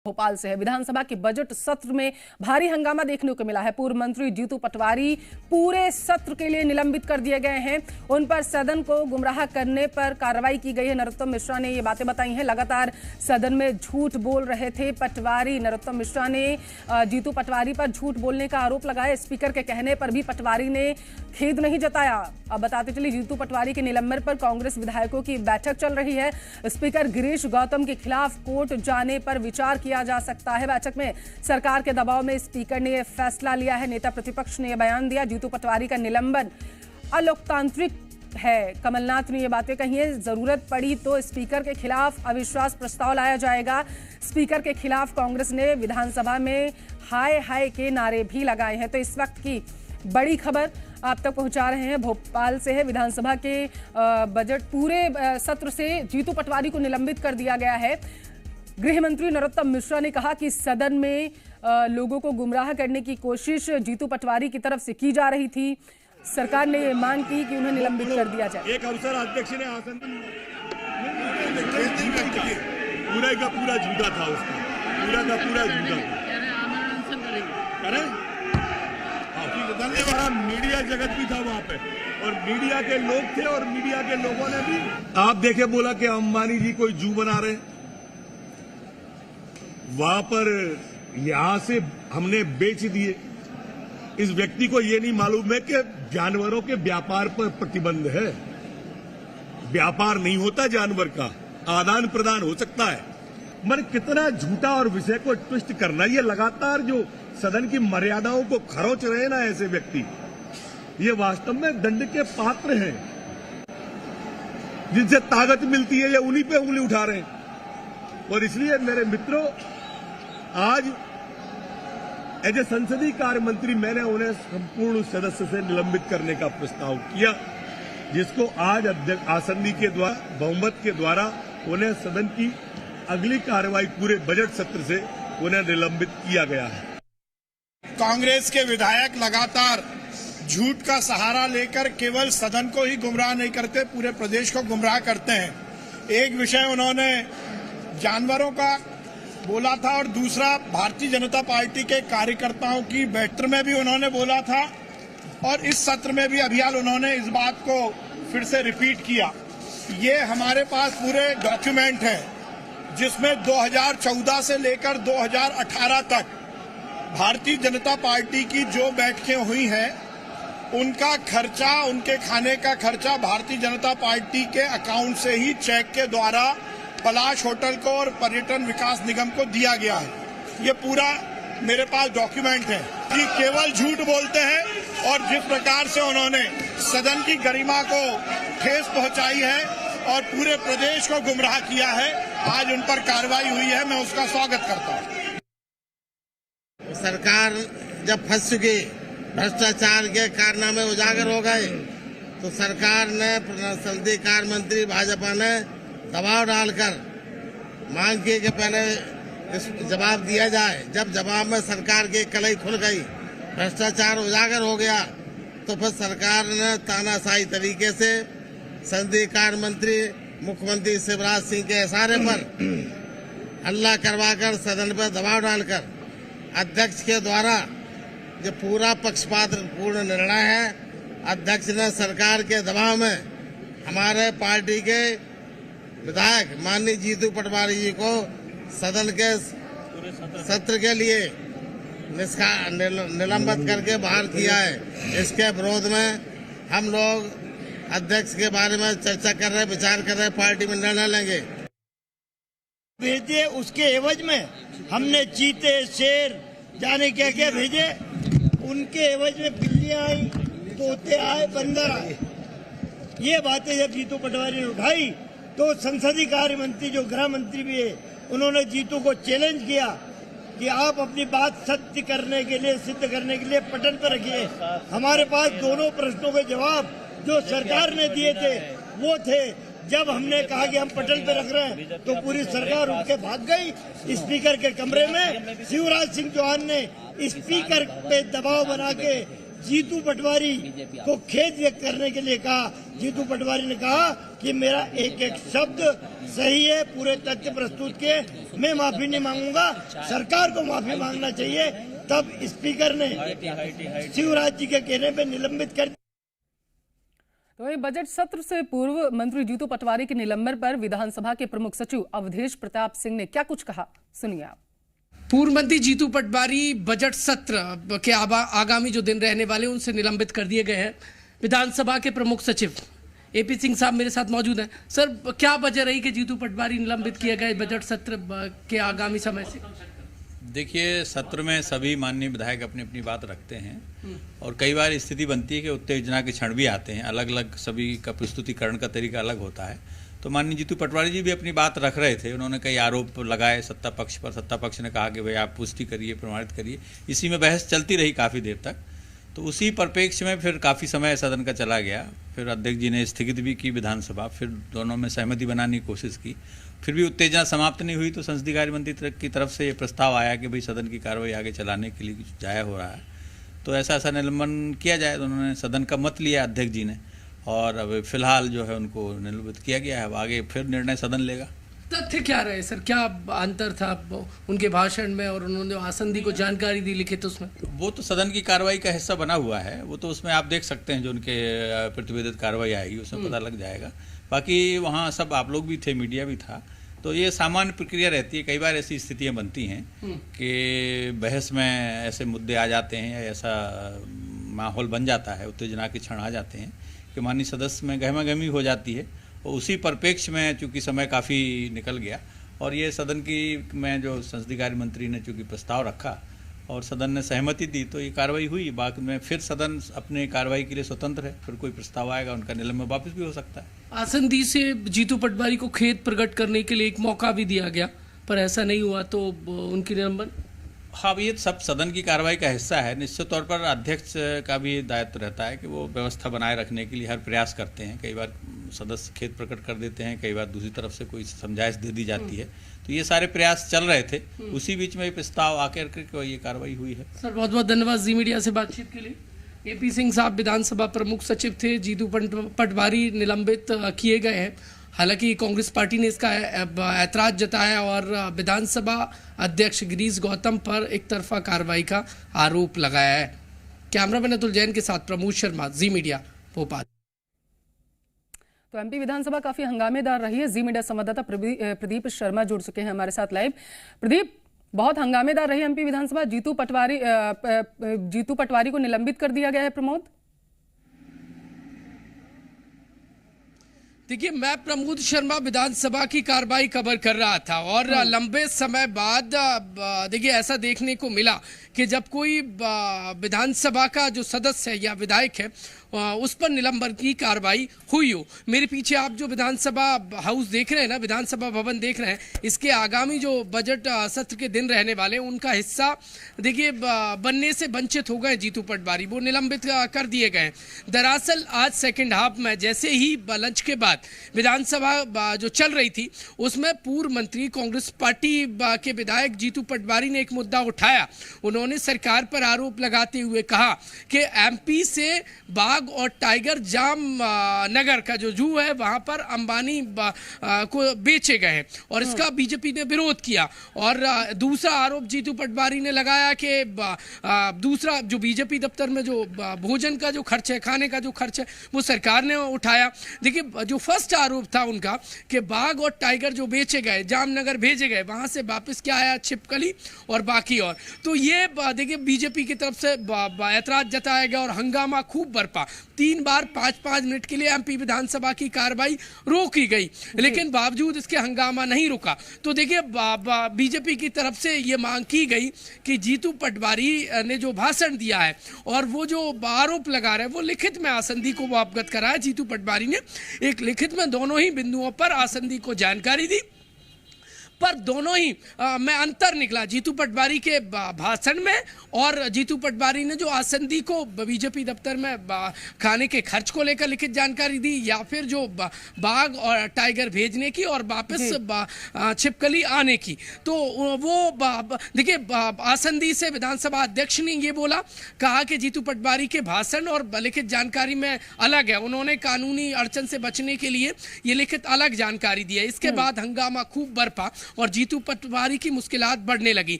भोपाल से है। विधानसभा के बजट सत्र में भारी हंगामा देखने को मिला है। पूर्व मंत्री जीतू पटवारी पूरे सत्र के लिए निलंबित कर दिए गए हैं। उन पर सदन को गुमराह करने पर कार्रवाई की गई है। नरोत्तम मिश्रा ने ये बातें बताई हैं। लगातार सदन में झूठ बोल रहे थे पटवारी। नरोत्तम मिश्रा ने जीतू पटवारी पर झूठ बोलने का आरोप लगाया। स्पीकर के कहने पर भी पटवारी ने खेद नहीं जताया। अब बताते चलिए, जीतू पटवारी के निलंबन पर कांग्रेस विधायकों की बैठक चल रही है। स्पीकर गिरीश गौतम के खिलाफ कोर्ट जाने पर विचार किया जा सकता है। बैठक में सरकार के दबाव में स्पीकर ने यह फैसला लिया है। नेता प्रतिपक्ष ने यह बयान दिया, जीतू पटवारी का निलंबन अलोकतांत्रिक है। कमलनाथ ने ये बातें कही है। जरूरत पड़ी तो स्पीकर के खिलाफ अविश्वास प्रस्ताव लाया जाएगा। स्पीकर के खिलाफ कांग्रेस ने विधानसभा में हाय हाय के नारे भी लगाए हैं। तो इस वक्त की बड़ी खबर आप तक पहुंचा रहे हैं। भोपाल से है। विधानसभा के बजट पूरे सत्र से जीतू पटवारी को निलंबित कर दिया गया है। गृह मंत्री नरोत्तम मिश्रा ने कहा कि सदन में लोगों को गुमराह करने की कोशिश जीतू पटवारी की तरफ से की जा रही थी। सरकार ने ये मांग की कि उन्हें निलंबित कर दिया जाए। एक अवसर अध्यक्ष ने आसन पूरा का पूरा झूठा था, उसका पूरा का पूरा झूठा था। धन्यवाद। मीडिया जगत भी था वहां पे और मीडिया के लोग थे और मीडिया के लोगों ने भी आप देखे बोला कि अंबानी जी कोई जू बना रहे। वहां पर यहां से हमने बेच दिए। इस व्यक्ति को यह नहीं मालूम है कि जानवरों के व्यापार पर प्रतिबंध है। व्यापार नहीं होता जानवर का, आदान प्रदान हो सकता है। मन कितना झूठा और विषय को ट्विस्ट करना, ये लगातार जो सदन की मर्यादाओं को खरोच रहे ना ऐसे व्यक्ति, ये वास्तव में दंड के पात्र हैं। जिनसे ताकत मिलती है ये उन्हीं पे उंगली उठा रहे हैं। और इसलिए मेरे मित्रों, आज एज ए संसदीय कार्य मंत्री मैंने उन्हें संपूर्ण सदस्य से निलंबित करने का प्रस्ताव किया, जिसको आज आसंदी के द्वारा बहुमत के द्वारा उन्हें सदन की अगली कार्रवाई पूरे बजट सत्र से उन्हें निलंबित किया गया है। कांग्रेस के विधायक लगातार झूठ का सहारा लेकर केवल सदन को ही गुमराह नहीं करते, पूरे प्रदेश को गुमराह करते हैं। एक विषय उन्होंने जानवरों का बोला था और दूसरा भारतीय जनता पार्टी के कार्यकर्ताओं की बैठक में भी उन्होंने बोला था और इस सत्र में भी अभियान उन्होंने इस बात को फिर से रिपीट किया। ये हमारे पास पूरे डॉक्यूमेंट हैं जिसमें 2014 से लेकर 2018 तक भारतीय जनता पार्टी की जो बैठकें हुई हैं उनका खर्चा, उनके खाने का खर्चा भारतीय जनता पार्टी के अकाउंट से ही चेक के द्वारा पलाश होटल को और पर्यटन विकास निगम को दिया गया है। ये पूरा मेरे पास डॉक्यूमेंट है कि केवल झूठ बोलते हैं और जिस प्रकार से उन्होंने सदन की गरिमा को ठेस पहुंचाई है और पूरे प्रदेश को गुमराह किया है, आज उन पर कार्रवाई हुई है। मैं उसका स्वागत करता हूं। सरकार जब फंस चुकी, भ्रष्टाचार के कारनामे उजागर हो गए, तो सरकार ने संसदीय कार्य मंत्री भाजपा ने दबाव डालकर मांग की कि पहले इस जवाब दिया जाए। जब जवाब में सरकार की कलई खुल गई, भ्रष्टाचार उजागर हो गया, तो फिर सरकार ने तानाशाही तरीके से संसदीय कार्य मंत्री मुख्यमंत्री शिवराज सिंह के इशारे पर हल्ला करवाकर सदन पर दबाव डालकर अध्यक्ष के द्वारा जो पूरा पक्षपात पूर्ण निर्णय है, अध्यक्ष ने सरकार के दबाव में हमारे पार्टी के विधायक माननीय जीतू पटवारी जी को सदन के सत्र के लिए निलंबित करके बाहर किया है। इसके विरोध में हम लोग अध्यक्ष के बारे में चर्चा कर रहे, विचार कर रहे, पार्टी में निर्णय लेंगे। भेजे उसके एवज में हमने चीते, शेर, जाने क्या क्या भेजे। उनके एवज में बिल्लियां आई, तोते आए, बंदर आए। ये बातें जब जीतू पटवारी ने उठाई तो संसदीय कार्य मंत्री जो गृह मंत्री भी है, उन्होंने जीतू को चैलेंज किया कि आप अपनी बात सत्य करने के लिए, सिद्ध करने के लिए पटल पर रखिए। हमारे पास दोनों प्रश्नों के जवाब जो सरकार ने दिए थे वो थे। जब हमने कहा कि हम पटल पे रख रहे हैं तो पूरी सरकार उठ के भाग गई स्पीकर के कमरे में। शिवराज सिंह चौहान ने स्पीकर पे दबाव बना के जीतू पटवारी को खेद व्यक्त करने के लिए कहा। जीतू पटवारी ने कहा कि मेरा एक एक शब्द सही है, पूरे तथ्य प्रस्तुत किए, मैं माफी नहीं मांगूंगा, सरकार को माफी मांगना चाहिए। तब स्पीकर ने शिवराज जी के कहने पे निलंबित कर। तो वही बजट सत्र से पूर्व मंत्री जीतू पटवारी के निलंबन पर विधानसभा के प्रमुख सचिव अवधेश प्रताप सिंह ने क्या कुछ कहा, सुनिए आप। पूर्व मंत्री जीतू पटवारी बजट सत्र के आगामी जो दिन रहने वाले उनसे निलंबित कर दिए गए हैं। विधानसभा के प्रमुख सचिव एपी सिंह साहब मेरे साथ मौजूद हैं। सर, क्या वजह रही कि जीतू पटवारी निलंबित किए गए बजट सत्र के आगामी समय से? देखिए, सत्र में सभी माननीय विधायक अपनी अपनी बात रखते हैं और कई बार स्थिति बनती है कि उत्तेजना के क्षण भी आते हैं, अलग अलग सभी का प्रस्तुतिकरण का तरीका अलग होता है। तो माननीय जीतू पटवारी जी भी अपनी बात रख रहे थे। उन्होंने कई आरोप लगाए सत्ता पक्ष पर। सत्ता पक्ष ने कहा कि भाई आप पुष्टि करिए, प्रमाणित करिए। इसी में बहस चलती रही काफ़ी देर तक। तो उसी परिप्रेक्ष्य में फिर काफ़ी समय सदन का चला गया। फिर अध्यक्ष जी ने स्थगित भी की विधानसभा, फिर दोनों में सहमति बनाने की कोशिश की, फिर भी उत्तेजना समाप्त नहीं हुई। तो संसदीय कार्य मंत्री की तरफ से ये प्रस्ताव आया कि भाई सदन की कार्रवाई आगे चलाने के लिए कुछ जाया हो रहा है, तो ऐसा निलंबन किया जाए। तो उन्होंने सदन का मत लिया अध्यक्ष जी ने, और अब फिलहाल जो है उनको निलंबित किया गया है। अब आगे फिर निर्णय सदन लेगा। तथ्य क्या रहे सर, क्या अंतर था उनके भाषण में और उन्होंने आसंदी को जानकारी दी लिखित उसमें? वो तो सदन की कार्रवाई का हिस्सा बना हुआ है, वो तो उसमें आप देख सकते हैं जो उनके प्रतिवेदित कार्रवाई आएगी उसमें पता लग जाएगा। बाकी वहाँ सब आप लोग भी थे, मीडिया भी था। तो ये सामान्य प्रक्रिया रहती है। कई बार ऐसी स्थितियाँ बनती हैं कि बहस में ऐसे मुद्दे आ जाते हैं या ऐसा माहौल बन जाता है, उत्तेजना के क्षण आ जाते हैं कि माननीय सदस्य में गहमागहमी हो जाती है। और उसी परिप्रेक्ष्य में चूंकि समय काफ़ी निकल गया और ये सदन की में जो संसदीय कार्य मंत्री ने चूंकि प्रस्ताव रखा और सदन ने सहमति दी, तो ये कार्रवाई हुई। बाद में फिर सदन अपने कार्रवाई के लिए स्वतंत्र है। फिर कोई प्रस्ताव आएगा, उनका निलंबन वापस भी हो सकता है। आसंदी से जीतू पटवारी को खेद प्रकट करने के लिए एक मौका भी दिया गया, पर ऐसा नहीं हुआ, तो उनकी निलंबन। हाँ, ये सब सदन की कार्रवाई का हिस्सा है। निश्चित तौर पर अध्यक्ष का भी दायित्व रहता है कि वो व्यवस्था बनाए रखने के लिए हर प्रयास करते हैं। कई बार सदस्य खेद प्रकट कर देते हैं, कई बार दूसरी तरफ से कोई समझाइश दे दी जाती है। तो ये सारे प्रयास चल रहे थे, उसी बीच में ये प्रस्ताव आकर के ये कार्रवाई हुई है। सर, बहुत बहुत धन्यवाद जी मीडिया से बातचीत के लिए। एपी सिंह साहब विधानसभा प्रमुख सचिव थे। जीतू पटवारी निलंबित किए गए हैं। हालांकि कांग्रेस पार्टी ने इसका ऐतराज जताया और विधानसभा अध्यक्ष गिरीश गौतम पर एक तरफा कार्रवाई का आरोप लगाया है। कैमरामैन अतुल जैन के साथ प्रमोद शर्मा, जी मीडिया, भोपाल। तो एमपी विधानसभा काफी हंगामेदार रही है। जी मीडिया संवाददाता प्रदीप शर्मा जुड़ चुके हैं हमारे साथ लाइव। प्रदीप, बहुत हंगामेदार रही एमपी विधानसभा। जीतू पटवारी को निलंबित कर दिया गया है। प्रमोद, देखिए, मैं प्रमोद शर्मा विधानसभा की कार्रवाई कवर कर रहा था और लंबे समय बाद देखिए ऐसा देखने को मिला कि जब कोई विधानसभा का जो सदस्य है या विधायक है उस पर निलंबन की कार्रवाई हुई हो। मेरे पीछे आप जो विधानसभा हाउस देख रहे हैं ना, विधानसभा भवन देख रहे हैं, इसके आगामी जो बजट सत्र के दिन रहने वाले उनका हिस्सा देखिए बनने से वंचित हो गए जीतू पटवारी, वो निलंबित कर दिए गए। दरअसल आज सेकेंड हाफ में जैसे ही लंच के बाद विधानसभा जो चल रही थी उसमें पूर्व मंत्री कांग्रेस पार्टी के विधायक जीतू पटवारी ने एक मुद्दा उठाया। उन्होंने सरकार पर आरोप लगाते हुए कहा कि एमपी से बाघ और टाइगर जाम नगर का जो जू है वहां पर अंबानी को बेचे गए हैं और इसका बीजेपी ने विरोध किया। और दूसरा आरोप जीतू पटवारी ने लगाया कि दूसरा जो बीजेपी दफ्तर में जो भोजन का जो खर्च है, खाने का जो खर्च है, वो सरकार ने उठाया। देखिए, जो फर्स्ट आरोप था उनका कि बाघ और टाइगर जो बेचे गए, जामनगर भेजे गए, वहां से वापस क्या आया, छिपकली और बाकी और। तो ये देखिए बीजेपी की तरफ से ऐतराज जताया गया और हंगामा खूब बरपा। 3 बार 5-5 मिनट के लिए एमपी विधानसभा की कार्रवाई रोकी गई, लेकिन बावजूद इसके हंगामा नहीं रुका। तो देखिए बीजेपी की तरफ से ये मांग की गई कि जीतू पटवारी ने जो भाषण दिया है और वो जो आरोप लगा रहे हैं वो लिखित में आसंदी को वो अवगत कराया। जीतू पटवारी ने एक लिखित में दोनों ही बिंदुओं पर आसंदी को जानकारी दी। पर दोनों ही में अंतर निकला जीतू पटवारी के भाषण में, और जीतू पटवारी ने जो आसंदी को बीजेपी दफ्तर में खाने के खर्च को लेकर लिखित जानकारी दी, या फिर जो बाघ और टाइगर भेजने की और वापस छिपकली आने की। तो वो देखिए आसंदी से विधानसभा अध्यक्ष ने ये बोला, कहा कि जीतू पटवारी के भाषण और लिखित जानकारी में अलग है, उन्होंने कानूनी अड़चन से बचने के लिए ये लिखित अलग जानकारी दी है। इसके बाद हंगामा खूब बरपा और जीतू पटवारी की मुश्किलात बढ़ने लगी।